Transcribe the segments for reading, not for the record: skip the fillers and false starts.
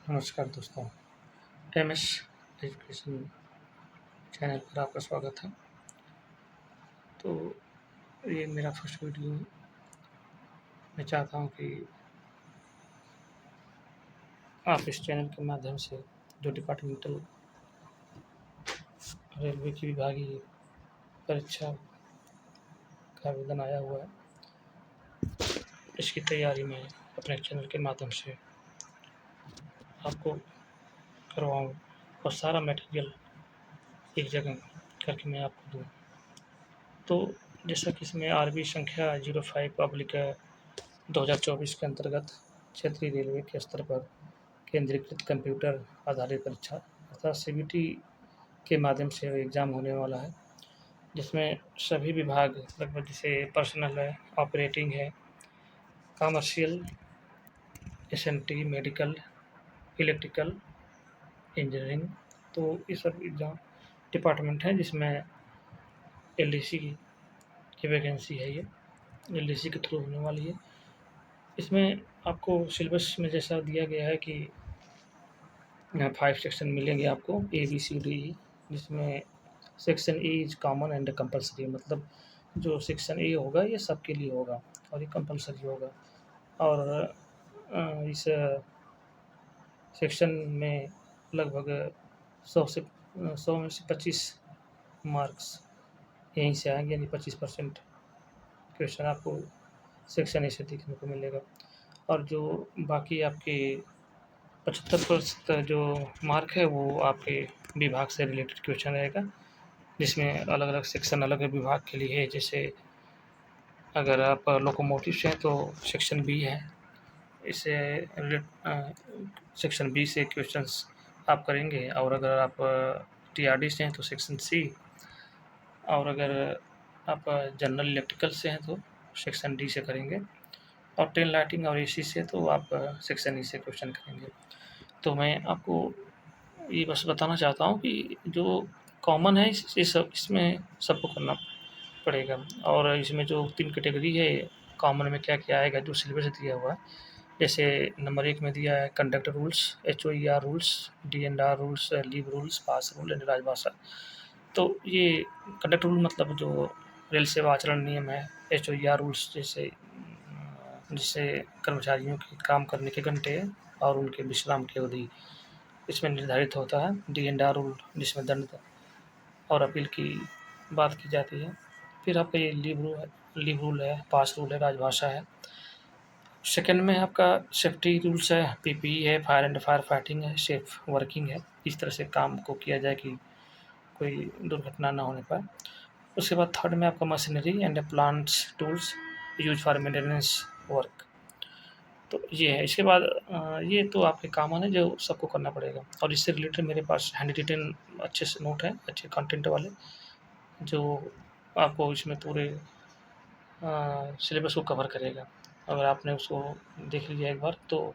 नमस्कार दोस्तों, MS education channel पर आपका स्वागत है। तो ये मेरा फर्स्ट वीडियो है। मैं चाहता हूँ कि आप इस चैनल के माध्यम से जो डिपार्टमेंटल रेलवे की विभागीय परीक्षा का आवेदन आया हुआ है, इसकी तैयारी में अपने चैनल के माध्यम से आपको करवाऊँ और सारा मटेरियल एक जगह करके मैं आपको दूँ। तो जैसा कि इसमें आरबी संख्या 05/2024 के अंतर्गत क्षेत्रीय रेलवे के स्तर पर केंद्रीकृत कंप्यूटर आधारित परीक्षा अर्थात सीबीटी के माध्यम से एग्ज़ाम होने वाला है, जिसमें सभी विभाग लगभग जैसे पर्सनल है, ऑपरेटिंग है, commercial, SNT, medical, electrical, engineering, तो ये सब एग्ज़ाम डिपार्टमेंट हैं जिसमें एलडीसी की वैकेंसी है। ये एलडीसी के थ्रू होने वाली है। इसमें आपको सिलेबस में जैसा दिया गया है कि 5 सेक्शन मिलेंगे आपको A B C D E, जिसमें section A is common and compulsory, मतलब जो सेक्शन ए होगा ये सबके लिए होगा और ये कंपल्सरी होगा। और इस सेक्शन में लगभग 100 में से 25 मार्क्स यहीं से आएंगे, यानी 25% क्वेश्चन आपको सेक्शन ए से देखने को मिलेगा। और जो बाकी आपके 75% जो मार्क है वो आपके विभाग से रिलेटेड क्वेश्चन रहेगा, जिसमें अलग-अलग सेक्शन अलग विभाग के लिए है। जैसे अगर आप लोकोमोटिव से हैं तो सेक्शन बी है, इससे सेक्शन बी से क्वेश्चंस आप करेंगे। और अगर आप टीआरडी से हैं तो सेक्शन सी, और अगर आप जनरल इलेक्ट्रिकल से हैं तो सेक्शन डी से करेंगे, और ट्रेन लाइटिंग और एसी से तो आप सेक्शन ई से क्वेश्चन करेंगे। तो मैं आपको ये बस बताना चाहता हूँ कि जो कॉमन है इसमें सबको करना पड़ेगा। और इसमें जो 3 कैटेगरी है कॉमन में क्या-क्या आएगा जो सिलेबस दिया हुआ है, जैसे नंबर 1 में दिया है conduct rules, HOER rules, DNR rules, leave rules, pass rule and Rajbhasha. तो ये कंडक्ट रूल मतलब जो रेल सेवा आचरण नियम है, एचओईआर रूल्स जैसे जिससे कर्मचारियों के काम करने के घंटे और उनके विश्राम की अवधि इसमें निर्धारित होता है। डीएनआर रूल जिसमें दंड और अपील की बात की जाती है। फिर आपका ये लीव रूल है, पास रूल है, राजभाषा है। सेकंड में आपका सेफ्टी रूल्स है, पीपीई है, फायर एंड फायर फाइटिंग है, सेफ वर्किंग है, इस तरह से काम को किया जाए कि कोई दुर्घटना ना होने पाए। उसके बाद थर्ड में आपका machinery and plants tools use for maintenance work, तो ये है। इसके बाद ये तो आपके कॉमन है जो सबको करना पड़ेगा। और इससे रिलेटेड मेरे पास हैंड रिटेन अच्छे से नोट हैं, अच्छे कंटेंट वाले, जो आपको इसमें पूरे सिलेबस को कवर करेगा। अगर आपने उसको देख लिया एक बार तो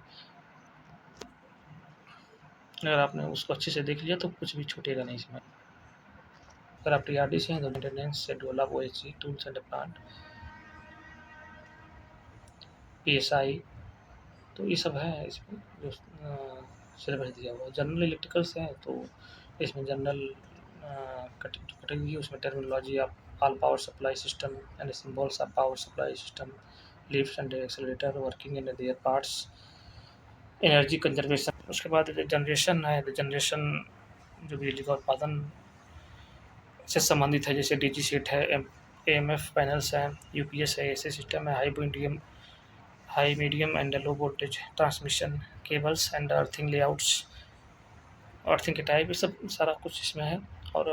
अगर आपने उसको अच्छे से देख लिया तो कुछ भी छूटेगा नहीं इसमें। अगर आप टीआरडी से हैं तो maintenance schedule of OHC tools and plant, PSI, तो ये सब है इसमें जो सिलेबस दिया हुआ है। जनरल इलेक्ट्रिकल से हैं तो इसमें जनरल कैटेगरी है, उसमें terminology of all power supply system and symbols of power supply system, lift and accelerator working and there parts, energy conservation. उसके बाद जो जनरेशन है, तो जनरेशन जो बिजली का उत्पादन से संबंधित है, जैसे डीजी सेट है, एएमएफ पैनल्स हैं, यूपीएस है, ऐसे सिस्टम है, high medium and low voltage transmission cables and earthing layouts, earthing के टाइप, ये सब सारा कुछ इसमें है। और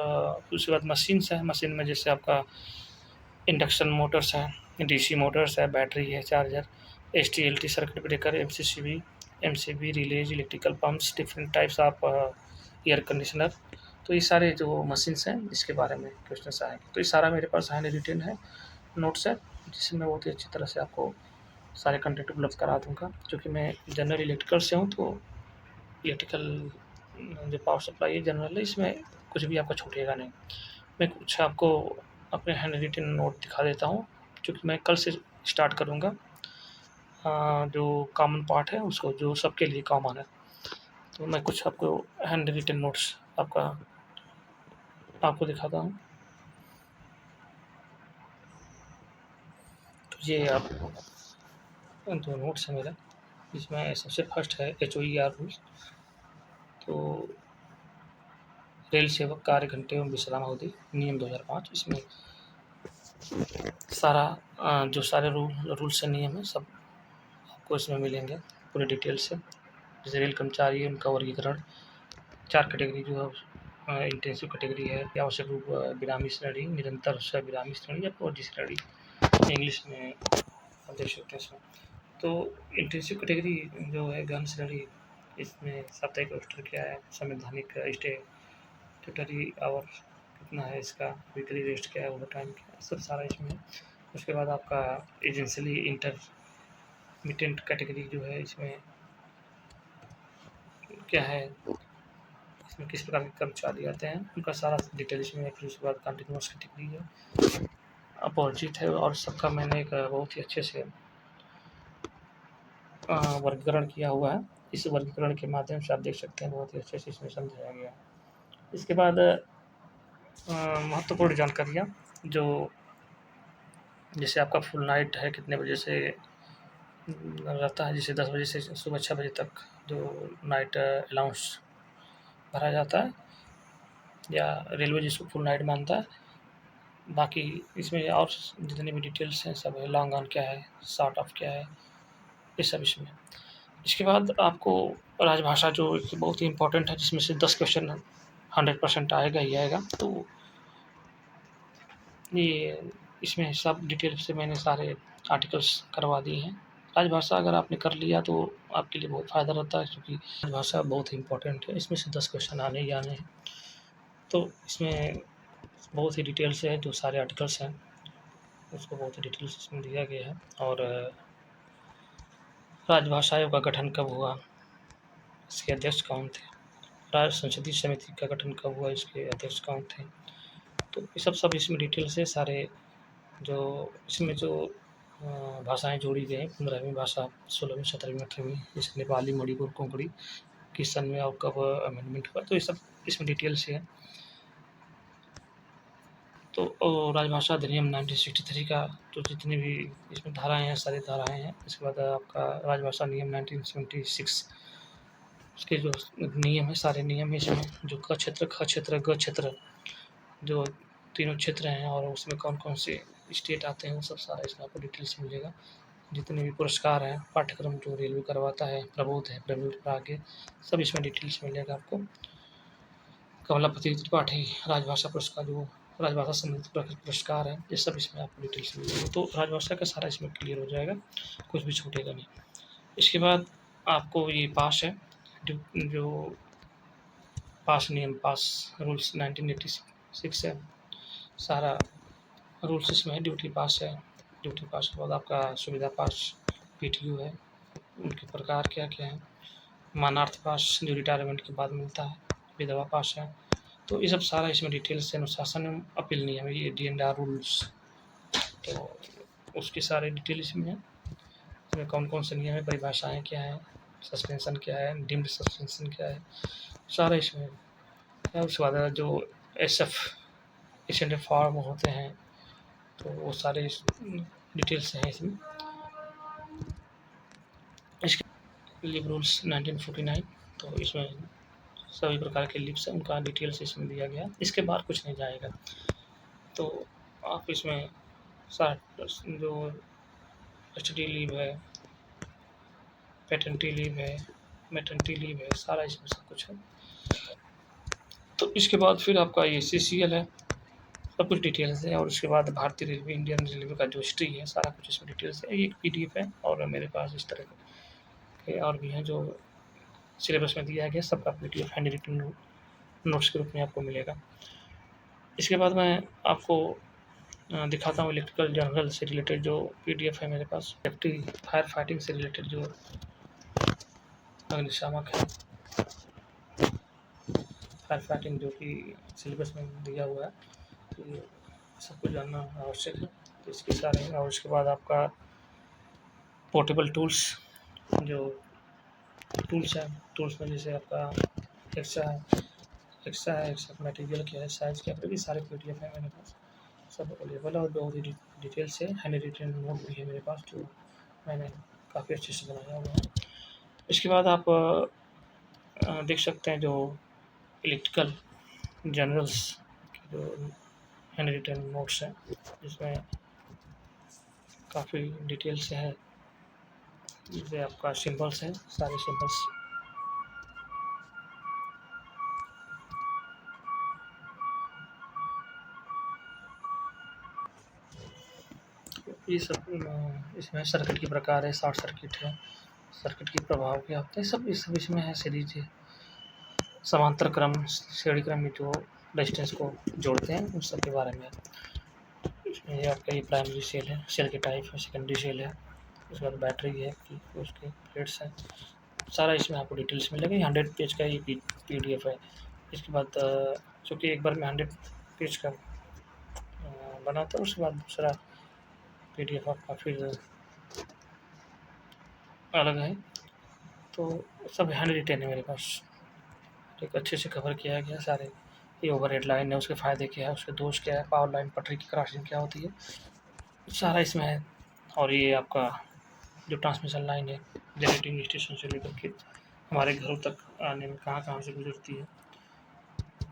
उसके बाद मशीन्स है, मशीन में जैसे आपका इंडक्शन मोटर्स हैं, डीसी मोटर्स है, बैटरी है, charger, STLT circuit breaker, MCB relays, electrical pumps, different types of air conditioner, तो ये सारे जो मशीन्स हैं इसके बारे में क्वेश्चन आएंगे। तो ये सारा मेरे पास हैंड रिटेन है, नोट्स है, जिससे मैं बहुत ही अच्छी तरह से आपको सारे कंटेंट उपलब्ध करा दूँगा। क्योंकि मैं जनरल इलेक्ट्रिकल से हूँ तो इलेक्ट्रिकल जो पावर सप्लाई है जनरल है, इसमें कुछ भी आपका छूटेगा नहीं। मैं कुछ आपको अपने हैंड रिटेन नोट दिखा देता हूँ, क्योंकि मैं कल से स्टार्ट करूँगा जो कॉमन पार्ट है उसको, जो सबके लिए कॉमन है। तो मैं कुछ आपको हैंड रिटन नोट्स आपको दिखाता हूँ। तो ये आप जो नोट्स है मेरा, इसमें सबसे फर्स्ट है HOER रूल्स। तो रेल सेवक कार्य घंटे एवं विश्राम अवधि नियम 2005, इसमें सारा जो सारे रूल्स एंड नियम है सब आपको इसमें मिलेंगे पूरे डिटेल से। जैसे रेल कर्मचारी है उनका वर्गीकरण 4 कैटेगरी जो है, इंटेंसिव कैटेगरी है, आवश्यक रूप विरामी श्रेणी, निरंतर विरामी श्रेणी या फौजी श्रेणी, इंग्लिश में आप देख सकते हैं इसमें। तो इंटेंसिव कैटेगरी जो है गहन श्रेणी, इसमें साप्ताहिक रोस्टर क्या है, संवैधानिक स्टेटरी आवर कितना है इसका, वीकली रेस्ट क्या है, ओवर टाइम क्या है, सब सारा इसमें है। उसके बाद आपका एजेंसियली इंटरमिटेंट कैटेगरी जो है, इसमें क्या है, इसमें किस प्रकार के कर्मचारी आते हैं उनका सारा डिटेल इसमें है। फिर उसके बाद कंटिन्यूअस कैटेगरी है, अपोजिट है, और सबका मैंने एक बहुत ही अच्छे से वर्गीकरण किया हुआ है। इस वर्गीकरण के माध्यम से आप देख सकते हैं बहुत ही अच्छे से इसमें समझाया गया है। इसके बाद महत्वपूर्ण जानकारियाँ जो जैसे आपका फुल नाइट है कितने बजे से रहता है, जैसे 10 बजे से सुबह 6 बजे तक जो नाइट अलाउंस भरा जाता है, या रेलवे जिसको फुल नाइट मानता है। बाकी इसमें और जितनी भी डिटेल्स हैं सब है, लॉन्ग ऑन क्या है, शॉर्ट ऑफ क्या है, ये सब इसमें। इसके बाद आपको राजभाषा जो कि बहुत ही इम्पोर्टेंट है, जिसमें से 10 क्वेश्चन 100% आएगा ही आएगा। तो ये इसमें सब डिटेल से मैंने सारे आर्टिकल्स करवा दिए हैं। राजभाषा अगर आपने कर लिया तो आपके लिए बहुत फ़ायदा रहता है, क्योंकि राजभाषा बहुत ही इम्पोर्टेंट है, इसमें से 10 क्वेश्चन आने ही आने हैं। तो इसमें बहुत ही डिटेल से है, जो सारे आर्टिकल्स हैं उसको बहुत ही डिटेल से इसमें दिया गया है। और राजभाषा आयोग का गठन कब हुआ, इसके अध्यक्ष कौन थे, राज्य संसदीय समिति का गठन कब हुआ, इसके अध्यक्ष कौन थे। तो ये सब इसमें डिटेल से सारे जो इसमें जो भाषाएँ जोड़ी गई हैं, 15वीं भाषा, 16वीं, 17वीं, 18वीं, जैसे नेपाली, मणिपुर, कोंकणी किस सन में और कब अमेंडमेंट हुआ, तो ये सब इसमें डिटेल से है। तो राजभाषा अधिनियम 1963 का जो जितनी भी इसमें धाराएँ हैं, सारी धाराएँ हैं। इसके बाद आपका राजभाषा नियम 1976 उसके जो नियम है, सारे नियम इसमें, जो क क्षेत्र, ख क्षेत्र, ग क्षेत्र, जो तीनों क्षेत्र हैं और उसमें कौन-कौन से स्टेट आते हैं, वो सब सारा इसमें आपको डिटेल्स मिलेगा। जितने भी पुरस्कार हैं, पाठ्यक्रम जो रेलवे करवाता है, प्रबोध है, प्रबोध प्राज्ञ, सब इसमें डिटेल्स मिलेगा आपको। कमलापति त्रिपाठी राजभाषा पुरस्कार, जो राजभाषा संबंधित पुरस्कार है, ये सब इसमें आपको डिटेल्स मिलेगा। तो राजभाषा का सारा इसमें क्लियर हो जाएगा, कुछ भी छूटेगा नहीं। इसके बाद आपको ये पास है, जो पास नियम, पास रूल्स 1986 है, सारा रूल्स इसमें है। ड्यूटी पास है, ड्यूटी पास के बाद आपका सुविधा पास, PTU है, उनके प्रकार क्या-क्या हैं, मानार्थ पास जो रिटायरमेंट के बाद मिलता है, विधवा पास है। तो ये सब सारा इसमें डिटेल से, अनुशासन एवं अपील नियम, ये DNR रूल्स, तो उसके सारे डिटेल इसमें है। इसमें कौन-कौन से नियम है, परिभाषाएँ क्या हैं, सस्पेंशन क्या है, डीम्ड सस्पेंशन क्या है, सारा इसमें है। उसके बाद जो SF एसेंट फॉर्म होते हैं, तो वो सारे डिटेल्स हैं इसमें। इसके लिव रूल्स 1949, तो इसमें सभी प्रकार के लिव्स हैं, उनका डिटेल्स इसमें दिया गया। इसके बाद कुछ नहीं जाएगा। तो आप इसमें जो STD लीव है, पैटर्निटी लीव है, मैटरनिटी लीव है, सारा इसमें सब कुछ है। तो इसके बाद फिर आपका ये CCL है, सब कुछ डिटेल्स है। और उसके बाद भारतीय रेलवे, इंडियन रेलवे का जो हिस्ट्री है, सारा कुछ इसमें डिटेल्स है। ये एक PDF है, और मेरे पास इस तरह के और भी हैं जो सिलेबस में दिया गया, सबका PDF हैंड रिटन नोट्स के रूप में आपको मिलेगा। इसके बाद मैं आपको दिखाता हूँ इलेक्ट्रिकल जर्नल से रिलेटेड जो PDF है मेरे पास। सेफ्टी फायर फाइटिंग से रिलेटेड जो अग्निशामक है, फायर फाइटिंग जो कि सिलेबस में दिया हुआ है, तो ये सब कुछ जानना आवश्यक है। तो इसके सारे, और उसके बाद आपका पोर्टेबल टूल्स, जो टूल्स हैं, टूल्स में जैसे आपका एक्स्ट्रा एक्स्ट्रा है, एक्स्ट्रा मटेरियल क्या है, साइज़ क्या है, ये सारे पीडीएफ है मेरे पास, सब अवेलेबल है और बहुत ही डिटेल से हैंड रिटन नोट भी है मेरे पास जो मैंने काफ़ी अच्छे से बनाया हुआ है। इसके बाद आप देख सकते हैं जो इलेक्ट्रिकल जनरल्स के जो हैंड रिटन नोट्स हैं, जिसमें काफ़ी डिटेल से है, जैसे आपका सिंबल्स हैं, सारे सिंबल्स ये सब इसमें सर्किट के प्रकार है, शॉर्ट सर्किट है, सर्किट के प्रभाव क्या होते हैं, सब इसमें है सीरीज है। समांतर क्रम, श्रेणी क्रम में जो रेजिस्टेंस को जोड़ते हैं उन सब के बारे में। इसमें ये आपका ये प्राइमरी सेल है, सेल के टाइप है, सेकेंडरी सेल है, उसके बाद बैटरी है कि उसके प्लेट्स हैं, सारा इसमें आपको डिटेल्स मिलेगा। 100 पेज का ये पीडीएफ है। इसके बाद चूँकि एक बार में 100 पेज का बनाता हूँ, उसके बाद दूसरा पीडीएफ आपका फिर अलग है। तो सब हैंड रिटेन है मेरे पास, एक अच्छे से कवर किया गया सारे। ये ओवरहेड लाइन है, उसके फ़ायदे क्या है, उसके दोष क्या है, पावर लाइन पटरी की क्रॉसिंग क्या होती है, सारा इसमें है। और ये आपका जो ट्रांसमिशन लाइन है, जनरेटिंग स्टेशन से लेकर के हमारे घरों तक आने में कहाँ-कहाँ से गुज़रती है,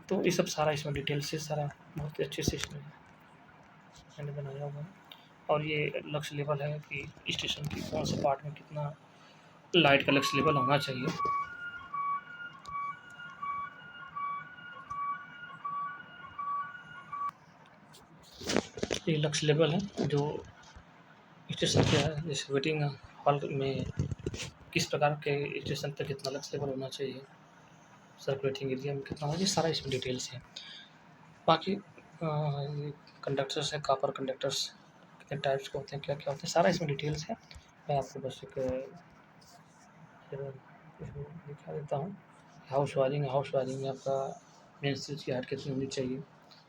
तो ये सब सारा इसमें डिटेल से सारा बहुत ही अच्छे से इसमें मैंने बनाया हुआ है। और ये लक्स लेवल है कि स्टेशन की कौन से पार्ट में कितना लाइट का लक्स लेवल होना चाहिए। ये लक्स लेवल है जो स्टेशन क्या है, जैसे वेटिंग हॉल में किस प्रकार के स्टेशन पे कितना लक्स लेवल होना चाहिए, सर्कुलेटिंग एरिया में कितना होना चाहिए, सारा इसमें डिटेल्स है। बाकी ये कंडक्टर्स हैं, कॉपर कंडक्टर्स कितने टाइप्स के होते हैं, क्या-क्या होते हैं, सारा इसमें डिटेल्स है। मैं आपको बस एक इसमें दिखा देता हूँ। हाउस वायरिंग में आपका मेन स्विच की हाइट कितनी होनी चाहिए,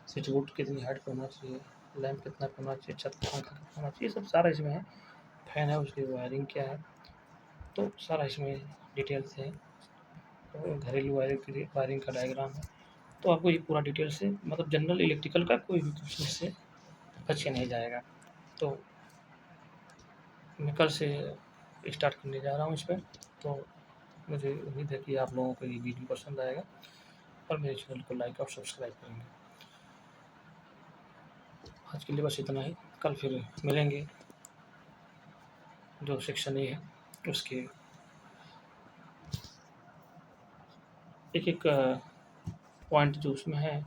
स्विच बोर्ड कितनी हाइट पे होना चाहिए, लैंप कितना पे होना चाहिए, छत का पंखा कितना होना चाहिए, सब सारा इसमें है। फैन है, उसकी वायरिंग क्या है, तो सारा इसमें डिटेल्स है। तो घरेलू वायरिंग का डायग्राम है। तो आपको ये पूरा डिटेल से मतलब जनरल इलेक्ट्रिकल का कोई भी क्वेश्चन इससे बच के नहीं जाएगा। तो मैं कल से स्टार्ट करने जा रहा हूँ इस पे, तो मुझे उम्मीद है कि आप लोगों को ये वीडियो पसंद आएगा और मेरे चैनल को लाइक और सब्सक्राइब करेंगे। आज के लिए बस इतना ही, कल फिर मिलेंगे। जो सेक्शन ए है उसके एक-एक पॉइंट जो उसमें है,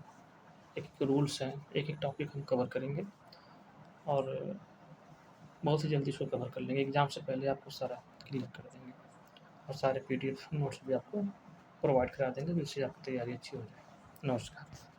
एक-एक रूल्स हैं, एक-एक टॉपिक हम कवर करेंगे और बहुत ही जल्दी इसको कवर कर लेंगे। एग्ज़ाम से पहले आपको सारा क्लियर कर देंगे और सारे पीडीएफ नोट्स भी आपको प्रोवाइड करा देंगे, जिससे आपकी तैयारी अच्छी हो जाए। नमस्कार।